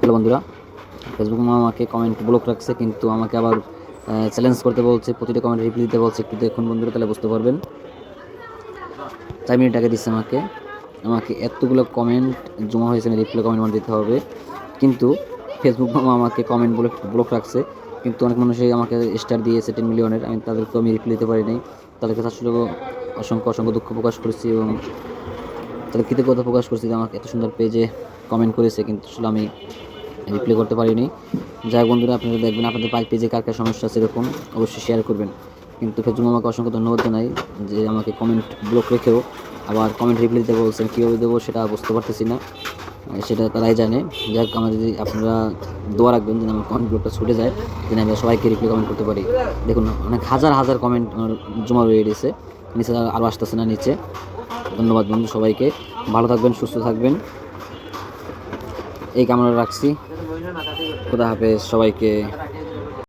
Hello বন্ধুরা, Facebook আমাকে comment block রাখছে, কিন্তু আমাকে আবার চ্যালেঞ্জ করতে বলছে, প্রতিটা কমেন্ট রিপ্লাই দিতে বলছে। একটু দেখুন বন্ধুরা, তাহলে বুঝতে পারবেন। 4 মিনিট আগে দিচ্ছে আমাকে আমাকে এতগুলো কমেন্ট জমা হয়েছে, আমি রিপ্লাই কমেন্ট দিতে হবে, কিন্তু ফেসবুক আমাকে কমেন্ট ব্লক রাখছে। কিন্তু অনেক মানুষই আমাকে স্টার দিয়েছে 10 মিলিয়নের, তাদেরকে আমি রিপ্লাই দিতে পারি নাই। তাদের কাছে আসলে অসংখ্য অসংখ্য দুঃখ প্রকাশ করেছি এবং তাদের কৃতজ্ঞতা প্রকাশ করছি যে আমাকে এত সুন্দর পেজে কমেন্ট করেছে, কিন্তু আসলে আমি রিপ্লাই করতে পারিনি। যাই হোক বন্ধুরা, আপনারা দেখবেন আপনাদের পেজে কার কার সমস্যা আছে এরকম অবশ্যই শেয়ার করবেন। কিন্তু ফেসবুক আমাকে অসংখ্য ধন্যবাদ জানাই যে আমাকে কমেন্ট ব্লক রেখেও আবার কমেন্ট রিপ্লাই দিতে বলছেন। কীভাবে দেবো সেটা বুঝতে পারতেছি না, সেটা তারাই জানে। যাই হোক, আমার যদি আপনারা দোয়া রাখবেন যেন আমার কমেন্ট ব্লকটা ছুটে যায়, যেন আমি সবাইকে রিপ্লাই কমেন্ট করতে পারি। দেখুন, অনেক হাজার হাজার কমেন্ট জমা রয়ে গেছে, নিচে আরও আসতেছে না নিচে। ধন্যবাদ বন্ধু সবাইকে, ভালো থাকবেন, সুস্থ থাকবেন, এই কামনা রাখছি। খোদা হাফেজ সবাইকে।